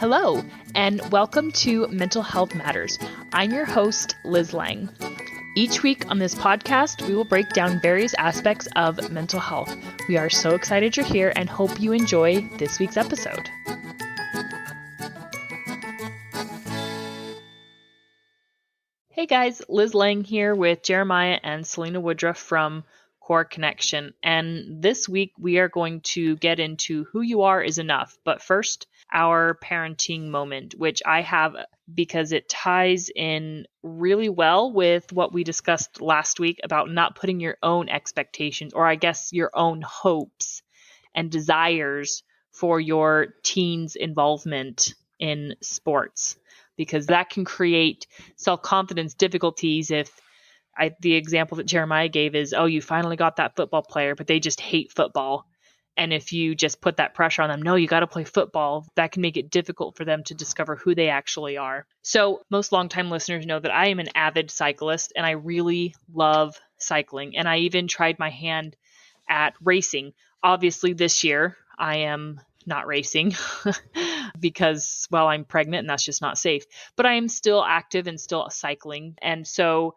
Hello, and welcome to Mental Health Matters. I'm your host, Liz Lang. Each week on this podcast, we will break down various aspects of mental health. We are so excited you're here and hope you enjoy this week's episode. Hey guys, Liz Lang here with Jeremiah and Selina Woodruff from Core Connection. And this week we are going to get into who you are is enough. But first, our parenting moment, which I have because it ties in really well with what we discussed last week about not putting your own expectations, or I guess your own hopes and desires for your teens' involvement in sports, because that can create self-confidence difficulties if the example that Jeremiah gave is, oh, you finally got that football player, but they just hate football. And if you just put that pressure on them, no, you got to play football, that can make it difficult for them to discover who they actually are. So most longtime listeners know that I am an avid cyclist and I really love cycling. And I even tried my hand at racing. Obviously this year I am not racing because, well, I'm pregnant and that's just not safe. But I am still active and still cycling. And so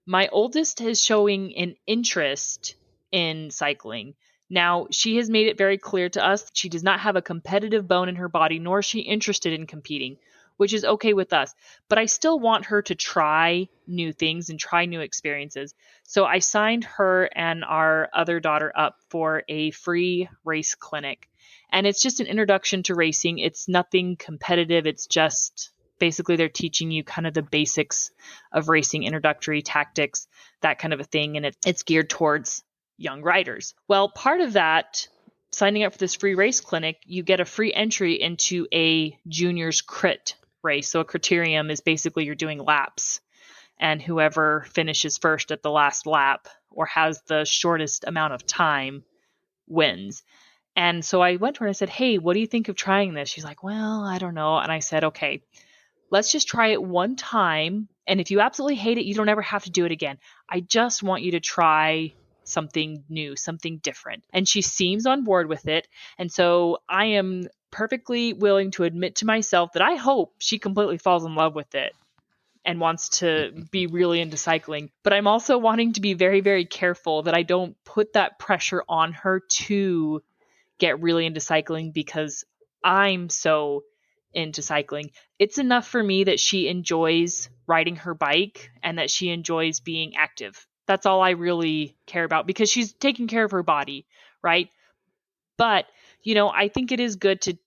my oldest is showing an interest in cycling. Now, she has made it very clear to us that she does not have a competitive bone in her body, nor is she interested in competing, which is okay with us. But I still want her to try new things and try new experiences. So I signed her and our other daughter up for a free race clinic. And it's just an introduction to racing. It's nothing competitive. It's just basically they're teaching you kind of the basics of racing, introductory tactics, that kind of a thing. And it's geared towards young riders. Well, part of that, signing up for this free race clinic, you get a free entry into a juniors crit race. So a criterium is basically you're doing laps, and whoever finishes first at the last lap or has the shortest amount of time wins. And so I went to her and I said, hey, what do you think of trying this? She's like, well, I don't know. And I said, okay, let's just try it one time. And if you absolutely hate it, you don't ever have to do it again. I just want you to try something new, something different. And she seems on board with it. And so I am perfectly willing to admit to myself that I hope she completely falls in love with it and wants to be really into cycling. But I'm also wanting to be very, very careful that I don't put that pressure on her to get really into cycling because I'm so into cycling. It's enough for me that she enjoys riding her bike and that she enjoys being active. That's all I really care about because she's taking care of her body, right? But, I think it is good to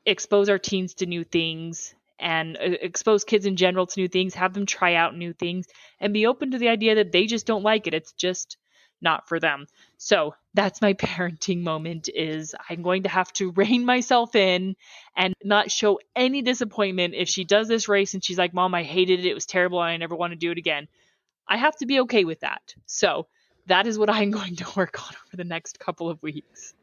expose our teens to new things and expose kids in general to new things, have them try out new things and be open to the idea that they just don't like it. It's just not for them. So that's my parenting moment is I'm going to have to rein myself in and not show any disappointment if she does this race and she's like, Mom, I hated it. It was terrible. And I never want to do it again. I have to be okay with that. So that is what I'm going to work on over the next couple of weeks.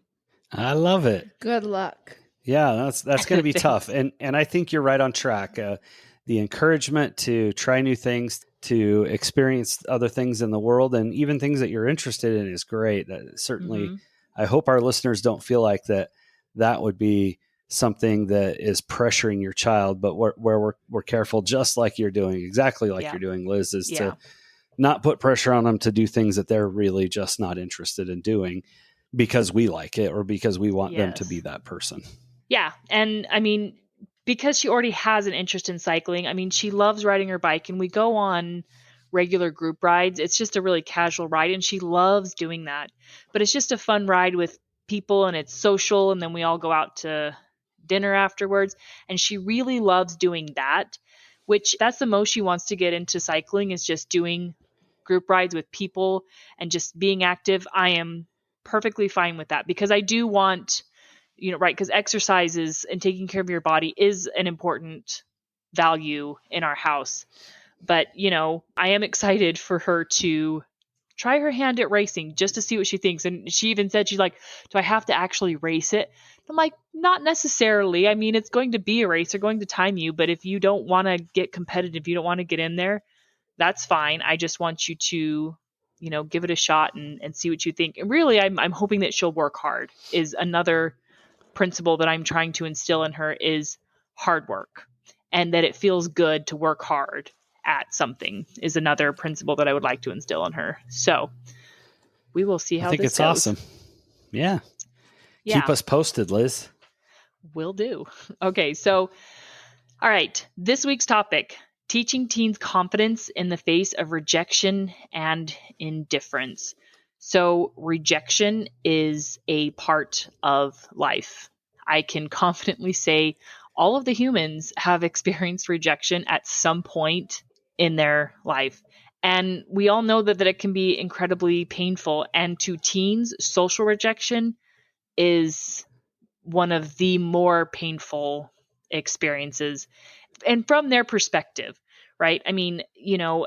I love it. Good luck. Yeah, that's going to be tough. And I think you're right on track. The encouragement to try new things, to experience other things in the world, and even things that you're interested in is great. That certainly, I hope our listeners don't feel like that would be something that is pressuring your child, but where we're careful, just like you're doing, exactly like you're doing, Liz, is to not put pressure on them to do things that they're really just not interested in doing because we like it or because we want them to be that person. Yeah. And I mean, because she already has an interest in cycling, I mean, she loves riding her bike and we go on regular group rides. It's just a really casual ride and she loves doing that. But it's just a fun ride with people and it's social. And then we all go out to dinner afterwards. And she really loves doing that, which that's the most she wants to get into cycling is just doing group rides with people and just being active. I am perfectly fine with that because I do want, right, because exercises and taking care of your body is an important value in our house. But, I am excited for her to try her hand at racing just to see what she thinks. And she even said, she's like, do I have to actually race it? I'm like, not necessarily. I mean, it's going to be a race. They're going to time you. But if you don't want to get competitive, you don't want to get in there, that's fine. I just want you to, give it a shot and see what you think. And really, I'm hoping that she'll work hard is another principle that I'm trying to instill in her is hard work, and that it feels good to work hard at something is another principle that I would like to instill in her. So we will see how this goes. I think it's awesome. Yeah. Keep us posted, Liz. Will do. Okay, so all right, this week's topic: teaching teens confidence in the face of rejection and indifference. So rejection is a part of life. I can confidently say all of the humans have experienced rejection at some point in their life. And we all know that it can be incredibly painful. And to teens, social rejection is one of the more painful experiences. And from their perspective, right? I mean,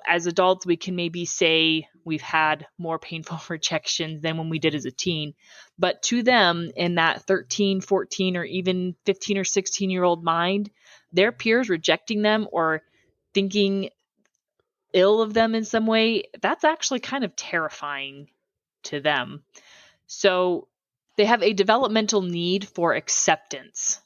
as adults, we can maybe say we've had more painful rejections than when we did as a teen. But to them, in that 13, 14, or even 15 or 16-year-old mind, their peers rejecting them or thinking ill of them in some way, that's actually kind of terrifying to them. So they have a developmental need for acceptance,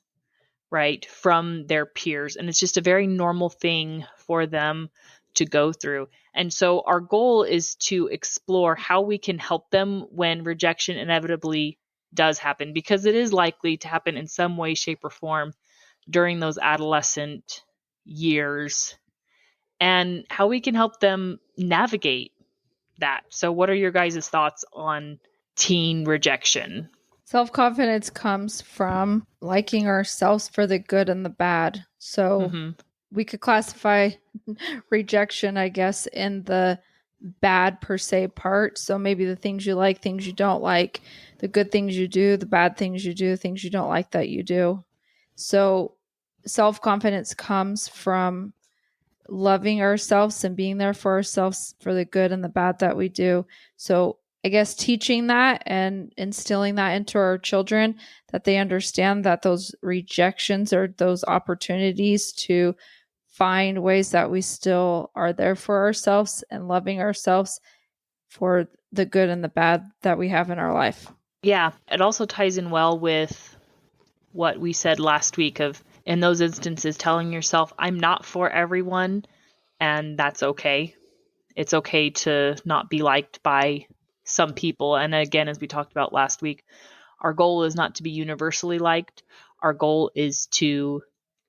right, from their peers. And it's just a very normal thing for them to go through. And so our goal is to explore how we can help them when rejection inevitably does happen, because it is likely to happen in some way, shape, or form during those adolescent years, and how we can help them navigate that. So what are your guys' thoughts on teen rejection? Self-confidence comes from liking ourselves for the good and the bad. So we could classify rejection, I guess, in the bad per se part. So maybe the things you like, things you don't like, the good things you do, the bad things you do, things you don't like that you do. So self-confidence comes from loving ourselves and being there for ourselves for the good and the bad that we do. So I guess teaching that and instilling that into our children, that they understand that those rejections are those opportunities to find ways that we still are there for ourselves and loving ourselves for the good and the bad that we have in our life. Yeah, it also ties in well with what we said last week of, in those instances, telling yourself, I'm not for everyone, and that's okay. It's okay to not be liked by some people. And again, as we talked about last week, our goal is not to be universally liked. Our goal is to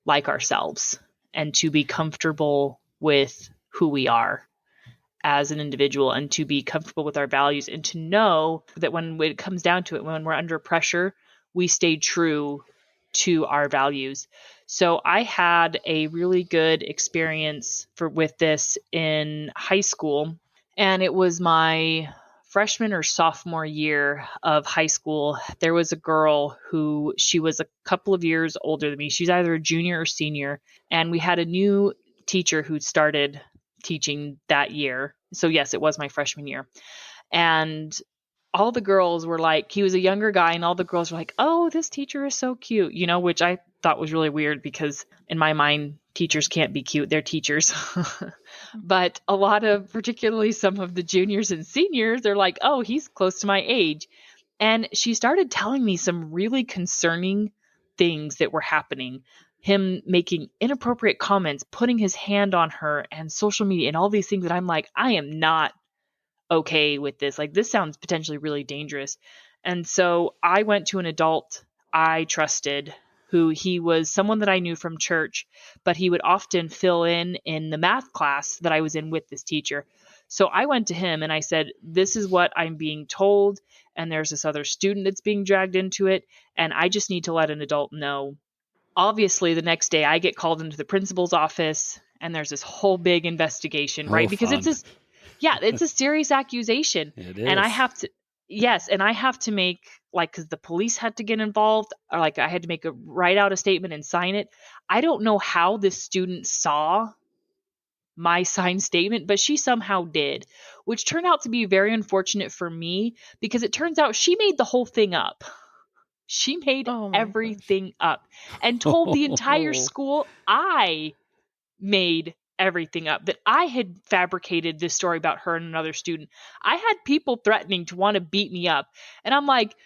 like ourselves and to be comfortable with who we are as an individual, and to be comfortable with our values, and to know that when it comes down to it, when we're under pressure, we stay true to our values. So I had a really good experience with this in high school, and it was my freshman or sophomore year of high school. There was a girl who, she was a couple of years older than me. She's either a junior or senior, and we had a new teacher who started teaching that year. So yes, it was my freshman year. And all the girls were like, he was a younger guy, and all the girls were like, oh, this teacher is so cute, which I thought was really weird, because in my mind, teachers can't be cute. They're teachers. But a lot of, particularly some of the juniors and seniors, they're like, oh, he's close to my age. And she started telling me some really concerning things that were happening. Him making inappropriate comments, putting his hand on her, and social media, and all these things that I'm like, I am not okay with this. Like, this sounds potentially really dangerous. And so I went to an adult I trusted, who, he was someone that I knew from church, but he would often fill in the math class that I was in with this teacher. So I went to him and I said, this is what I'm being told, and there's this other student that's being dragged into it, and I just need to let an adult know. Obviously, the next day I get called into the principal's office, and there's this whole big investigation, right? Because fun. It's this, yeah, it's a serious accusation. It is. And I have to make, like, because the police had to get involved, or like I had to write out a statement and sign it. I don't know how this student saw my signed statement, but she somehow did, which turned out to be very unfortunate for me, because it turns out she made the whole thing up. She made everything up and told the entire school I made everything up, that I had fabricated this story about her and another student. I had people threatening to want to beat me up. And I'm like,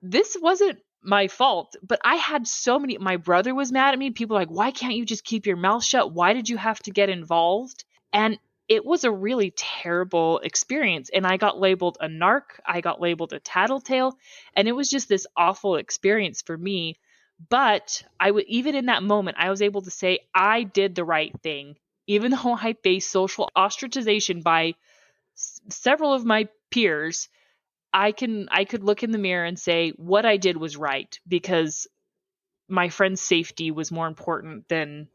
this wasn't my fault. But I had my brother was mad at me. People were like, why can't you just keep your mouth shut? Why did you have to get involved? And it was a really terrible experience. And I got labeled a narc. I got labeled a tattletale. And it was just this awful experience for me. But even in that moment, I was able to say I did the right thing. Even though I faced social ostracization by several of my peers, I could look in the mirror and say what I did was right, because my friend's safety was more important than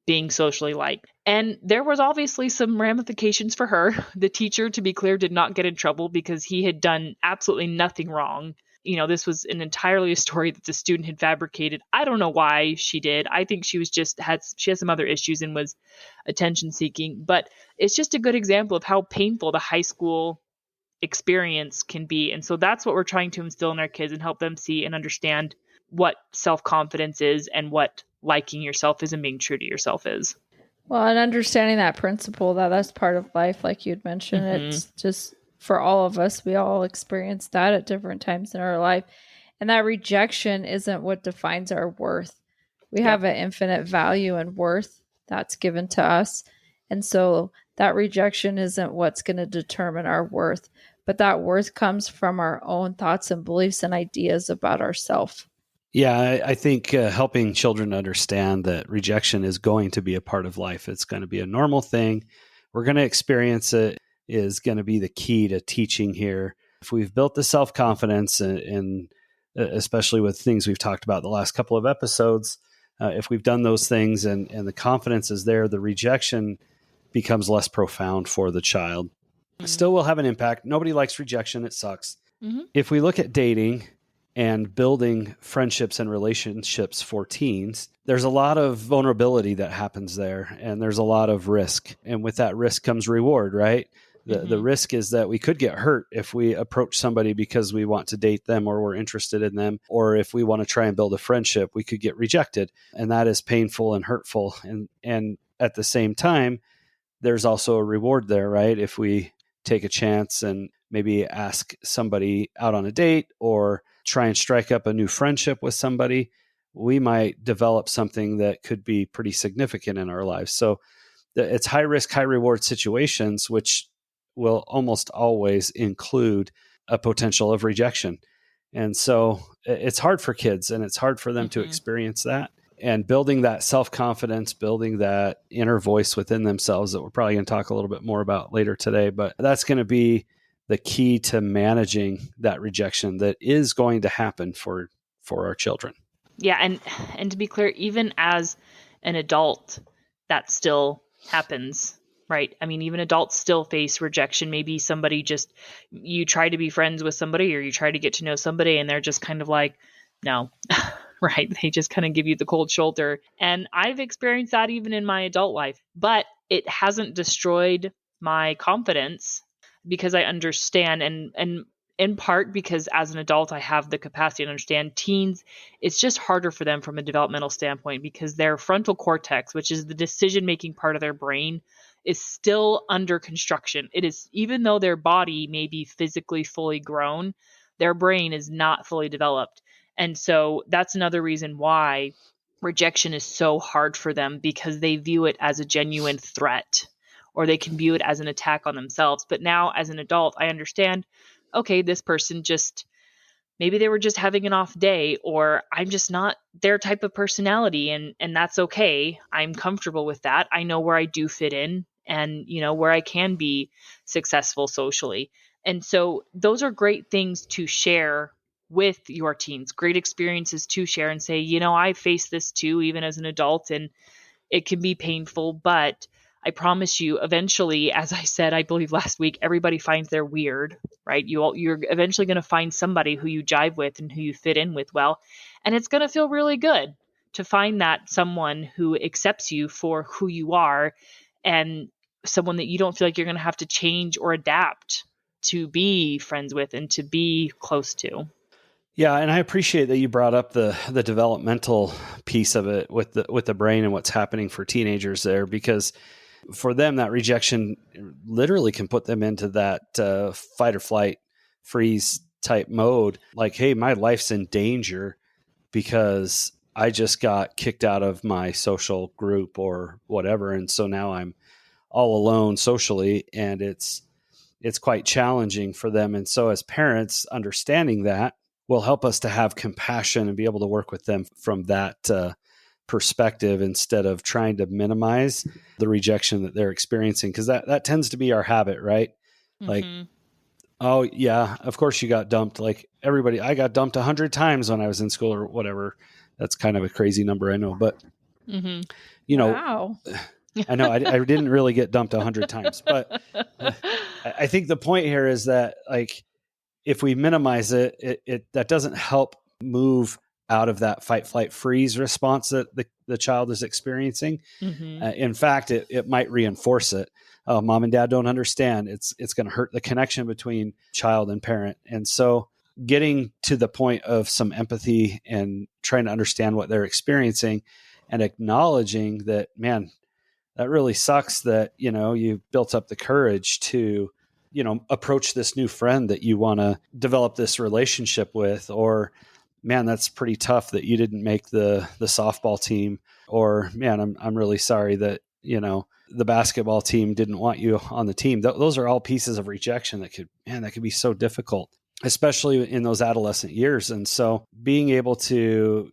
being socially liked. And there was obviously some ramifications for her. The teacher, to be clear, did not get in trouble because he had done absolutely nothing wrong. This was entirely a story that the student had fabricated. I don't know why she did. I think she was she had some other issues and was attention seeking, but it's just a good example of how painful the high school experience can be. And so that's what we're trying to instill in our kids and help them see and understand what self-confidence is and what liking yourself is and being true to yourself is. Well, and understanding that principle, that's part of life, like you'd mentioned, it's just for all of us, we all experience that at different times in our life. And that rejection isn't what defines our worth. We have an infinite value and worth that's given to us. And so that rejection isn't what's going to determine our worth, but that worth comes from our own thoughts and beliefs and ideas about ourselves. Yeah, I think helping children understand that rejection is going to be a part of life. It's going to be a normal thing. We're going to experience it is going to be the key to teaching here. If we've built the self-confidence and especially with things we've talked about the last couple of episodes, if we've done those things and the confidence is there, the rejection becomes less profound for the child. Still will have an impact. Nobody likes rejection. It sucks. If we look at dating and building friendships and relationships for teens, there's a lot of vulnerability that happens there, and there's a lot of risk. And with that risk comes reward, right? The risk is that we could get hurt if we approach somebody because we want to date them or we're interested in them, or if we want to try and build a friendship, we could get rejected. And that is painful and hurtful. And at the same time, there's also a reward there, right? If we take a chance and maybe ask somebody out on a date or try and strike up a new friendship with somebody, we might develop something that could be pretty significant in our lives. So it's high risk, high reward situations, which will almost always include a potential of rejection. And so it's hard for kids and it's hard for them to experience that. And building that self-confidence, building that inner voice within themselves that we're probably going to talk a little bit more about later today, but that's going to be the key to managing that rejection that is going to happen for our children. Yeah, and to be clear, even as an adult, that still happens, right? I mean, even adults still face rejection. Maybe you try to be friends with somebody or you try to get to know somebody and they're just kind of like, no, right? They just kind of give you the cold shoulder. And I've experienced that even in my adult life, but it hasn't destroyed my confidence because I understand and in part because as an adult, I have the capacity to understand teens. It's just harder for them from a developmental standpoint because their frontal cortex, which is the decision-making part of their brain, is still under construction. It is, even though their body may be physically fully grown, their brain is not fully developed. And so that's another reason why rejection is so hard for them, because they view it as a genuine threat, or they can view it as an attack on themselves. But now as an adult, I understand, okay, this person maybe they were just having an off day, or I'm just not their type of personality, and that's okay. I'm comfortable with that. I know where I do fit in and, where I can be successful socially. And so those are great things to share with your teens, great experiences to share and say, I faced this too, even as an adult, and it can be painful, but I promise you, eventually, as I said, I believe last week, everybody finds their weird, right? You're eventually going to find somebody who you jive with and who you fit in with well, and it's going to feel really good to find that someone who accepts you for who you are, and someone that you don't feel like you're going to have to change or adapt to be friends with and to be close to. Yeah, and I appreciate that you brought up the developmental piece of it with the brain and what's happening for teenagers there, because for them, that rejection literally can put them into that fight or flight freeze type mode, like, hey, my life's in danger because I just got kicked out of my social group or whatever. And so now I'm all alone socially, and it's quite challenging for them. And so as parents, understanding that will help us to have compassion and be able to work with them from that perspective, instead of trying to minimize the rejection that they're experiencing. Because that tends to be our habit, right? Mm-hmm. Like, oh yeah, of course you got dumped. Like everybody, I got dumped 100 times when I was in school or whatever. That's kind of a crazy number, I know, but you know, wow. I know I didn't really get dumped 100 times, but I think the point here is that, like, if we minimize it that doesn't help move out of that fight, flight, freeze response that the child is experiencing. In fact, it might reinforce it. Mom and dad don't understand. It's going to hurt the connection between child and parent. And so getting to the point of some empathy and trying to understand what they're experiencing and acknowledging that, man, that really sucks that, you built up the courage to, approach this new friend that you want to develop this relationship with, or man, that's pretty tough that you didn't make the softball team, or man, I'm really sorry that, the basketball team didn't want you on the team. Those are all pieces of rejection that could be so difficult, especially in those adolescent years. And so being able to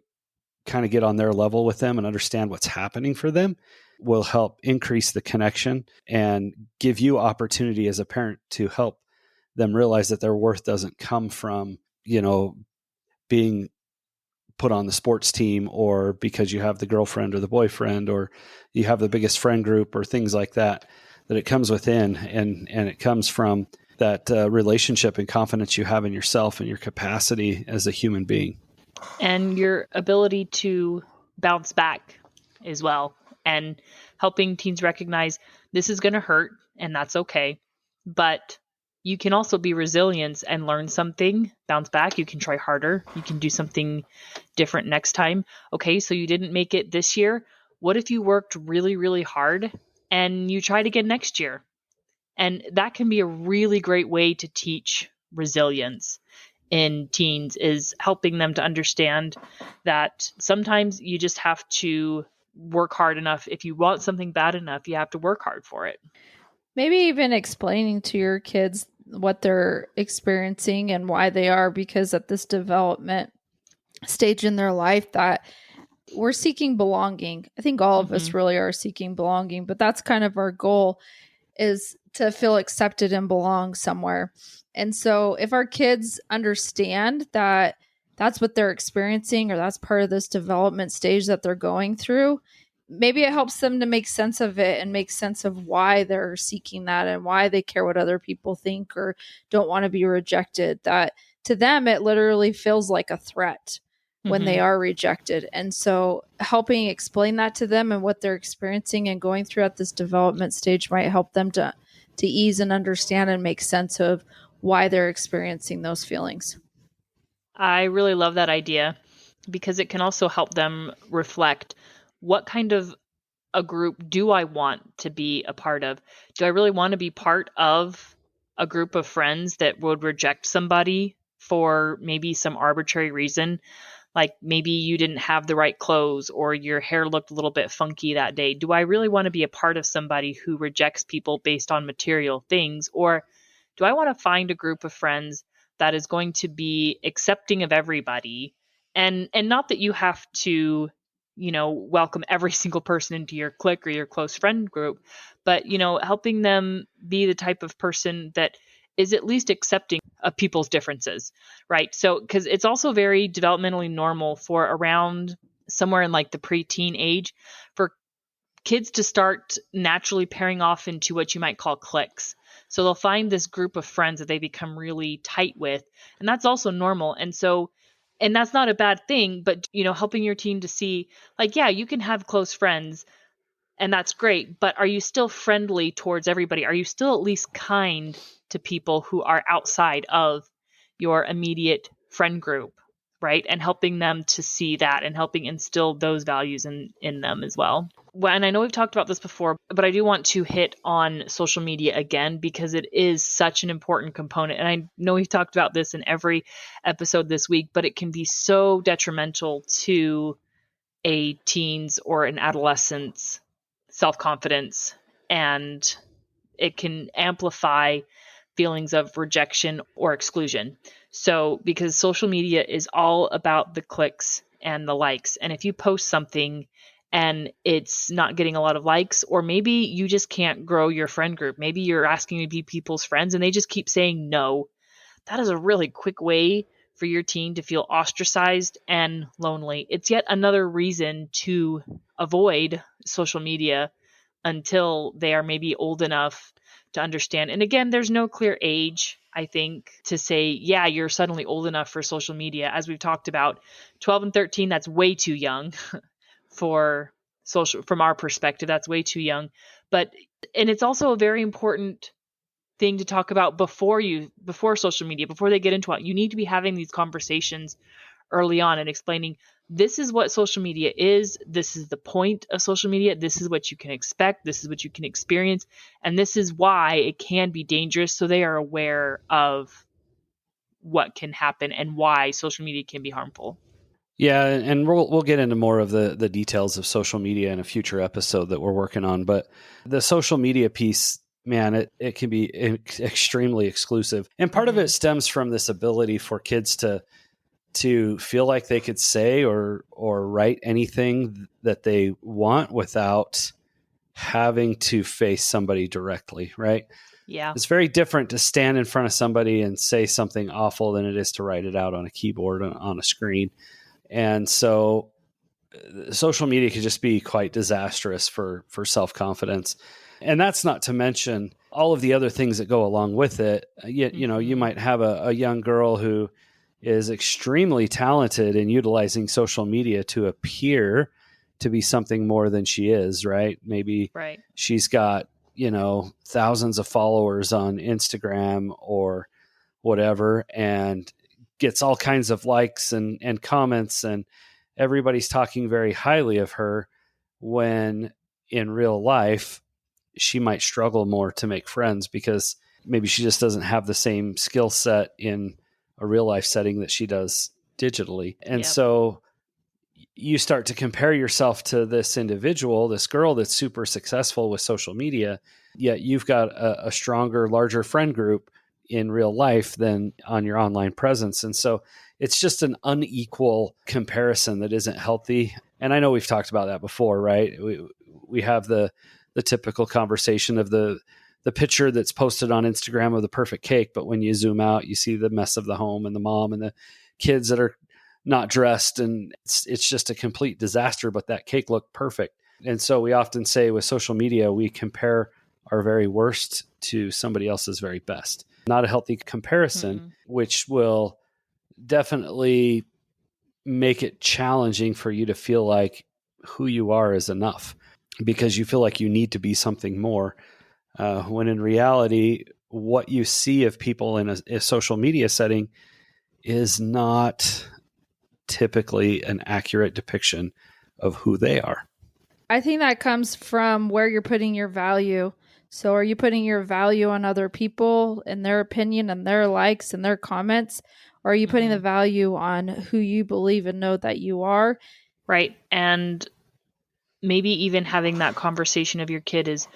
kind of get on their level with them and understand what's happening for them will help increase the connection and give you opportunity as a parent to help them realize that their worth doesn't come from, being put on the sports team, or because you have the girlfriend or the boyfriend, or you have the biggest friend group, or things like that it comes within, and it comes from that relationship and confidence you have in yourself and your capacity as a human being. And your ability to bounce back as well, and helping teens recognize this is going to hurt and that's okay. But you can also be resilient and learn something, bounce back. You can try harder. You can do something different next time. Okay, so you didn't make it this year. What if you worked really, really hard and you tried again next year? And that can be a really great way to teach resilience in teens, is helping them to understand that sometimes you just have to work hard enough. If you want something bad enough, you have to work hard for it. Maybe even explaining to your kids what they're experiencing and why they are, because at this development stage in their life that we're seeking belonging. I think all of us really are seeking belonging, but that's kind of our goal, is to feel accepted and belong somewhere. And so if our kids understand that that's what they're experiencing, or that's part of this development stage that they're going through, maybe it helps them to make sense of it and make sense of why they're seeking that and why they care what other people think or don't want to be rejected. That to them, it literally feels like a threat when they are rejected. And so helping explain that to them and what they're experiencing and going through at this development stage might help them to ease and understand and make sense of why they're experiencing those feelings. I really love that idea, because it can also help them reflect, what kind of a group do I want to be a part of? Do I really want to be part of a group of friends that would reject somebody for maybe some arbitrary reason? Like maybe you didn't have the right clothes, or your hair looked a little bit funky that day. Do I really want to be a part of somebody who rejects people based on material things? Or do I want to find a group of friends that is going to be accepting of everybody? And not that you have to, welcome every single person into your clique or your close friend group, but, helping them be the type of person that is at least accepting of people's differences, right? So, because it's also very developmentally normal for around somewhere in like the preteen age for kids to start naturally pairing off into what you might call cliques. So they'll find this group of friends that they become really tight with, and that's also normal. And that's not a bad thing, but helping your teen to see, like, yeah, you can have close friends, and that's great, but are you still friendly towards everybody? Are you still at least kind to people who are outside of your immediate friend group, right? And helping them to see that and helping instill those values in them as well. And I know we've talked about this before, but I do want to hit on social media again because it is such an important component. And I know we've talked about this in every episode this week, but it can be so detrimental to a teen's or an adolescent's self-confidence, and it can amplify feelings of rejection or exclusion. So, because social media is all about the clicks and the likes, and if you post something and it's not getting a lot of likes, or maybe you just can't grow your friend group, maybe you're asking to be people's friends and they just keep saying no, that is a really quick way for your teen to feel ostracized and lonely. It's yet another reason to avoid social media until they are maybe old enough to understand. And again, there's no clear age, I think, to say, yeah, you're suddenly old enough for social media. As we've talked about, 12 and 13, that's way too young for social, from our perspective, that's way too young. And it's also a very important thing to talk about before social media, before they get into it. You need to be having these conversations early on and explaining, this is what social media is. This is the point of social media. This is what you can expect. This is what you can experience. And this is why it can be dangerous. So they are aware of what can happen and why social media can be harmful. Yeah, and we'll get into more of the details of social media in a future episode that we're working on. But the social media piece, man, it can be extremely exclusive. And part of it stems from this ability for kids to feel like they could say or write anything that they want without having to face somebody directly, right? Yeah. It's very different to stand in front of somebody and say something awful than it is to write it out on a keyboard on a screen. And so social media can just be quite disastrous for self-confidence. And that's not to mention all of the other things that go along with it. You know, you might have a young girl who is extremely talented in utilizing social media to appear to be something more than she is, right? Maybe she's got, thousands of followers on Instagram or whatever, and gets all kinds of likes and comments, and everybody's talking very highly of her, when in real life, she might struggle more to make friends because maybe she just doesn't have the same skill set in a real life setting that she does digitally. And so you start to compare yourself to this individual, this girl that's super successful with social media, yet you've got a stronger, larger friend group in real life than on your online presence. And so it's just an unequal comparison that isn't healthy. And I know we've talked about that before, right? We have the typical conversation of the picture that's posted on Instagram of the perfect cake, but when you zoom out, you see the mess of the home and the mom and the kids that are not dressed, and it's just a complete disaster, but that cake looked perfect. And so we often say with social media, we compare our very worst to somebody else's very best. Not a healthy comparison, which will definitely make it challenging for you to feel like who you are is enough, because you feel like you need to be something more. When in reality, what you see of people in a social media setting is not typically an accurate depiction of who they are. I think that comes from where you're putting your value. So are you putting your value on other people and their opinion and their likes and their comments? Or are you putting the value on who you believe and know that you are? Right. And maybe even having that conversation of your kid is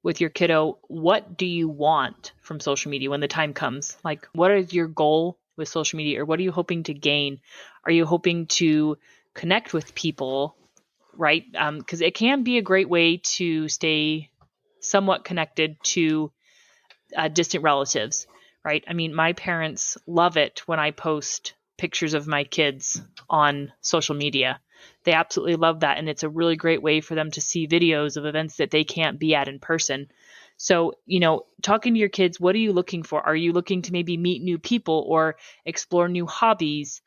with your kiddo, what do you want from social media when the time comes? Like, what is your goal with social media, or what are you hoping to gain? Are you hoping to connect with people, right? Because it can be a great way to stay somewhat connected to distant relatives, right? I mean, my parents love it when I post pictures of my kids on social media. They absolutely love that. And it's a really great way for them to see videos of events that they can't be at in person. So, talking to your kids, what are you looking for? Are you looking to maybe meet new people or explore new hobbies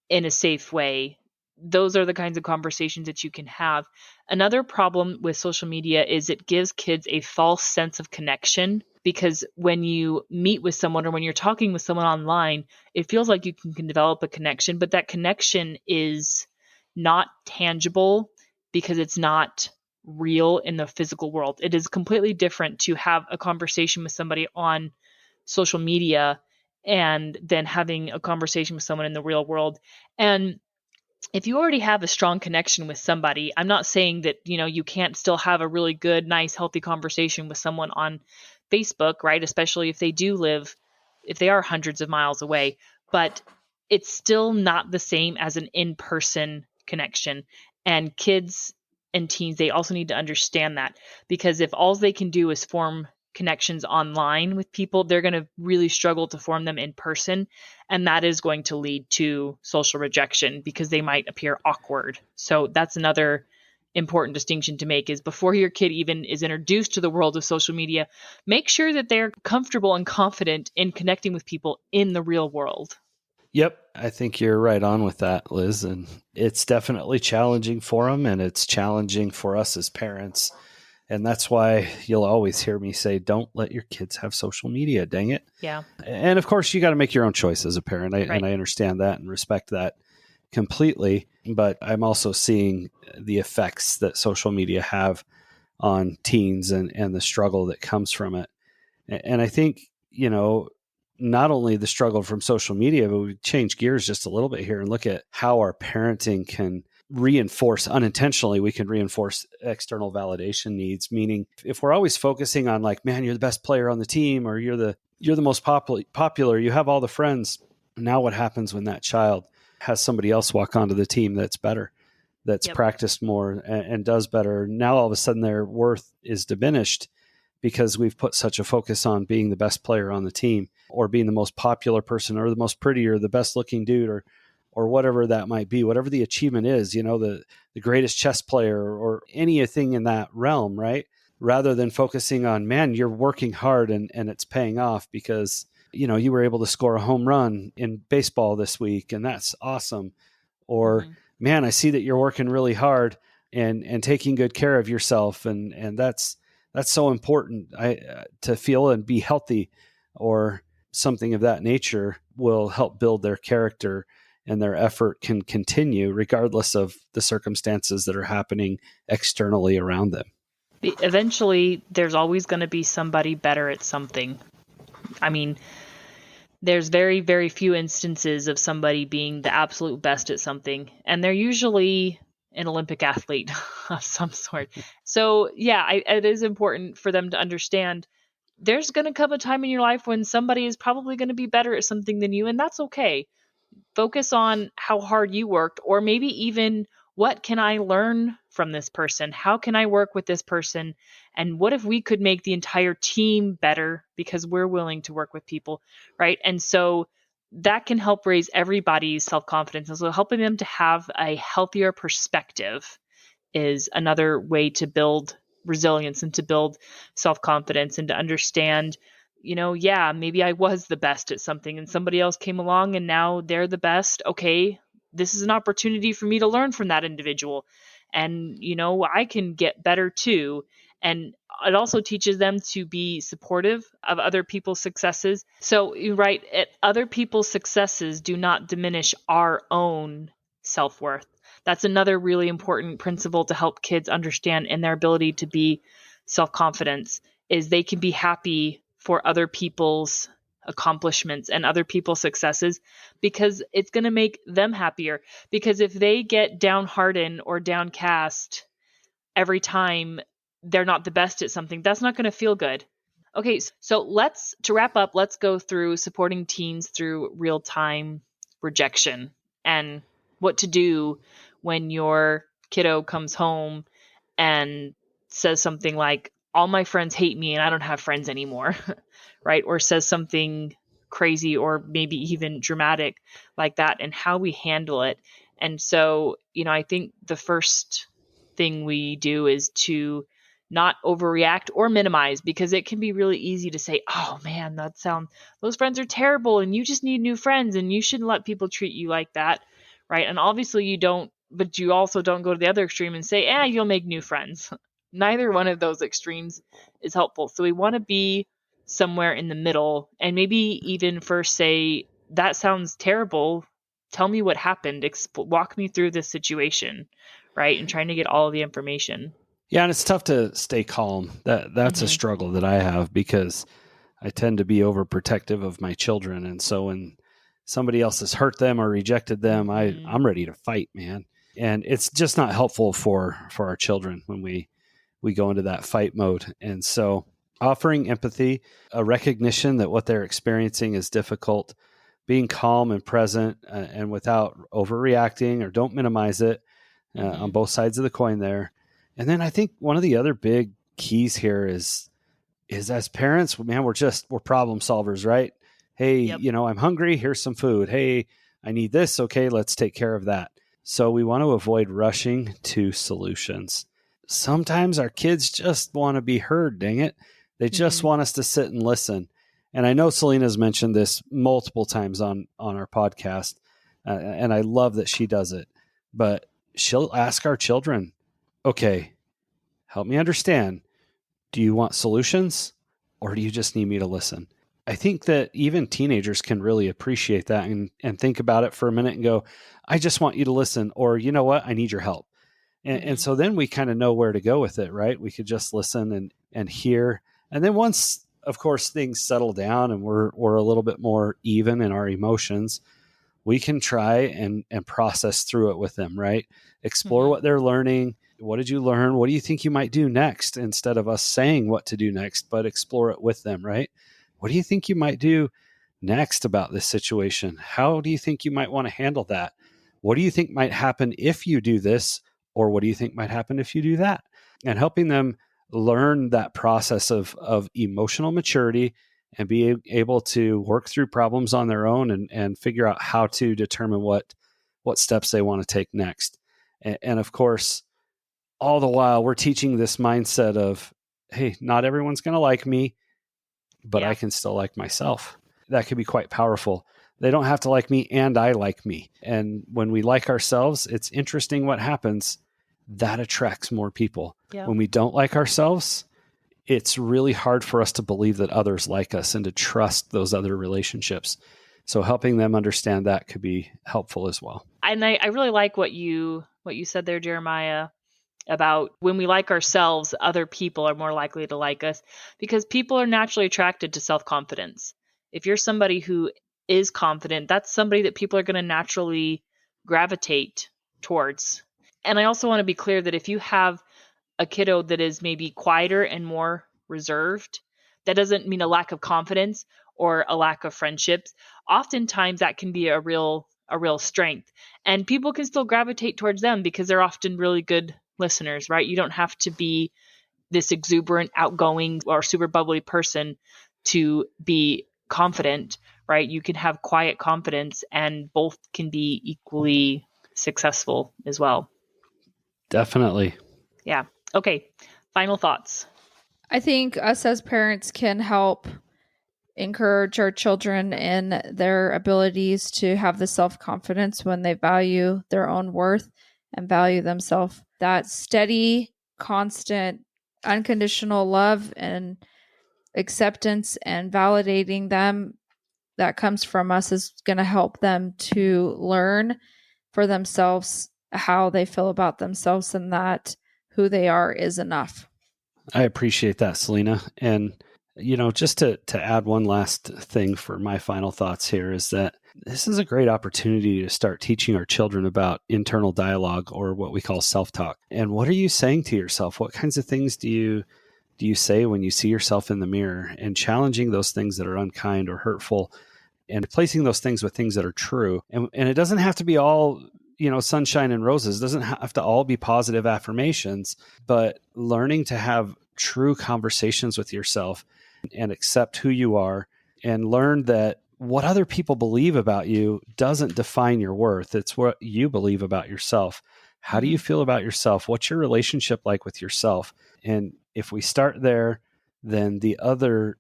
in a safe way? Those are the kinds of conversations that you can have. Another problem with social media is it gives kids a false sense of connection because when you meet with someone or when you're talking with someone online, it feels like you can develop a connection, but that connection is not tangible because it's not real in the physical world. It is completely different to have a conversation with somebody on social media and then having a conversation with someone in the real world. And if you already have a strong connection with somebody, I'm not saying that, you can't still have a really good, nice, healthy conversation with someone on Facebook, right? Especially if they are hundreds of miles away, but it's still not the same as an in-person connection. And kids and teens, they also need to understand that, because if all they can do is form connections online with people, they're going to really struggle to form them in person. And that is going to lead to social rejection because they might appear awkward. So that's another important distinction to make, is before your kid even is introduced to the world of social media, make sure that they're comfortable and confident in connecting with people in the real world. Yep. I think you're right on with that, Liz. And it's definitely challenging for them, and it's challenging for us as parents. And that's why you'll always hear me say, don't let your kids have social media, dang it. Yeah. And of course, you got to make your own choice as a parent. Right. And I understand that and respect that completely. But I'm also seeing the effects that social media have on teens and the struggle that comes from it. And I think, not only the struggle from social media, but we change gears just a little bit here and look at how our parenting can reinforce unintentionally. We can reinforce external validation needs, meaning if we're always focusing on like, man, you're the best player on the team, or you're the most popular, you have all the friends. Now what happens when that child has somebody else walk onto the team that's better, that's practiced more and does better? Now all of a sudden their worth is diminished because we've put such a focus on being the best player on the team, or being the most popular person, or the most pretty, or the best looking dude, or whatever that might be, whatever the achievement is, the greatest chess player, or anything in that realm, right? Rather than focusing on, man, you're working hard and it's paying off because, you were able to score a home run in baseball this week, and that's awesome. Or, man, I see that you're working really hard and taking good care of yourself. And that's so important to feel and be healthy, or something of that nature will help build their character, and their effort can continue regardless of the circumstances that are happening externally around them. Eventually, there's always going to be somebody better at something. I mean, there's very, very few instances of somebody being the absolute best at something, and they're usually an Olympic athlete of some sort. So yeah, it is important for them to understand there's going to come a time in your life when somebody is probably going to be better at something than you, and that's okay. Focus on how hard you worked, or maybe even, what can I learn from this person? How can I work with this person? And what if we could make the entire team better because we're willing to work with people, right? And so that can help raise everybody's self-confidence. And so helping them to have a healthier perspective is another way to build resilience and to build self-confidence, and to understand, maybe I was the best at something and somebody else came along and now they're the best. Okay, this is an opportunity for me to learn from that individual. And, I can get better too. And it also teaches them to be supportive of other people's successes. So, right, other people's successes do not diminish our own self-worth. That's another really important principle to help kids understand in their ability to be self-confidence, is they can be happy for other people's accomplishments and other people's successes, because it's going to make them happier. Because if they get downhearted or downcast every time they're not the best at something, that's not going to feel good. Okay, so to wrap up, let's go through supporting teens through real-time rejection and what to do when your kiddo comes home and says something like, all my friends hate me and I don't have friends anymore, right? Or says something crazy or maybe even dramatic like that, and how we handle it. And so, I think the first thing we do is to not overreact or minimize, because it can be really easy to say, oh man, those friends are terrible and you just need new friends and you shouldn't let people treat you like that, right? And obviously you don't, but you also don't go to the other extreme and say, you'll make new friends. Neither one of those extremes is helpful. So we want to be somewhere in the middle, and maybe even first say, that sounds terrible. Tell me what happened. Walk me through this situation, right? And trying to get all of the information. Yeah, and it's tough to stay calm. That's a struggle that I have because I tend to be overprotective of my children. And so when somebody else has hurt them or rejected them, I'm ready to fight, man. And it's just not helpful for our children when we go into that fight mode. And so offering empathy, a recognition that what they're experiencing is difficult, being calm and present and without overreacting, or don't minimize it, on both sides of the coin there. And then I think one of the other big keys here is as parents, man, we're problem solvers, right? Hey, I'm hungry. Here's some food. Hey, I need this. Okay, let's take care of that. So we want to avoid rushing to solutions. Sometimes our kids just want to be heard, dang it. They just want us to sit and listen. And I know Selina's mentioned this multiple times on our podcast, and I love that she does it. But she'll ask our children, okay, help me understand. Do you want solutions, or do you just need me to listen? I think that even teenagers can really appreciate that and think about it for a minute and go, I just want you to listen, or you know what, I need your help. And so then we kind of know where to go with it, right? We could just listen and hear. And then once, of course, things settle down and we're a little bit more even in our emotions, we can try and process through it with them, right? Explore what they're learning. What did you learn? What do you think you might do next? Instead of us saying what to do next, but explore it with them, right? What do you think you might do next about this situation? How do you think you might want to handle that? What do you think might happen if you do this? Or what do you think might happen if you do that? And helping them learn that process of emotional maturity and be able to work through problems on their own and figure out how to determine what steps they want to take next. And of course, all the while we're teaching this mindset of, hey, not everyone's going to like me, but I can still like myself. That could be quite powerful. They don't have to like me, and I like me. And when we like ourselves, it's interesting what happens. That attracts more people. Yeah. When we don't like ourselves, it's really hard for us to believe that others like us and to trust those other relationships. So helping them understand that could be helpful as well. And I really like what you said there, Jeremiah, about when we like ourselves, other people are more likely to like us, because people are naturally attracted to self-confidence. If you're somebody who is confident, that's somebody that people are going to naturally gravitate towards. And I also want to be clear that if you have a kiddo that is maybe quieter and more reserved, that doesn't mean a lack of confidence or a lack of friendships. Oftentimes that can be a real strength, and people can still gravitate towards them because they're often really good listeners, right? You don't have to be this exuberant, outgoing, or super bubbly person to be confident, right? You can have quiet confidence, and both can be equally successful as well. Definitely. Yeah. Okay. Final thoughts. I think us as parents can help encourage our children in their abilities to have the self-confidence when they value their own worth and value themselves. That steady, constant, unconditional love and acceptance and validating them that comes from us is going to help them to learn for themselves how they feel about themselves, and that who they are is enough. I appreciate that, Selina. And, just to add one last thing for my final thoughts here is that this is a great opportunity to start teaching our children about internal dialogue, or what we call self-talk. And what are you saying to yourself? What kinds of things do you say when you see yourself in the mirror, and challenging those things that are unkind or hurtful and replacing those things with things that are true. And it doesn't have to be all, sunshine and roses. It doesn't have to all be positive affirmations, but learning to have true conversations with yourself and accept who you are, and learn that what other people believe about you doesn't define your worth. It's what you believe about yourself. How do you feel about yourself? What's your relationship like with yourself? And if we start there, then the other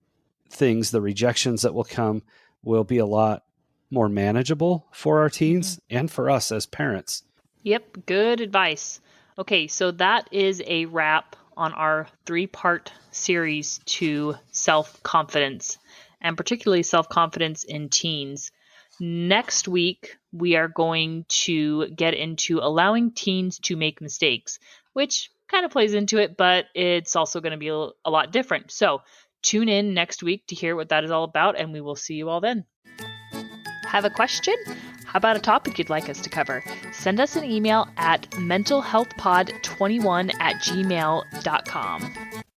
things, the rejections that will come, will be a lot more manageable for our teens and for us as parents. Yep. Good advice. Okay. So that is a wrap on our 3-part series to self-confidence, and particularly self-confidence in teens. Next week, we are going to get into allowing teens to make mistakes, which kind of plays into it, but it's also going to be a lot different. So tune in next week to hear what that is all about, and we will see you all then. Have a question? How about a topic you'd like us to cover? Send us an email at mentalhealthpod21@gmail.com.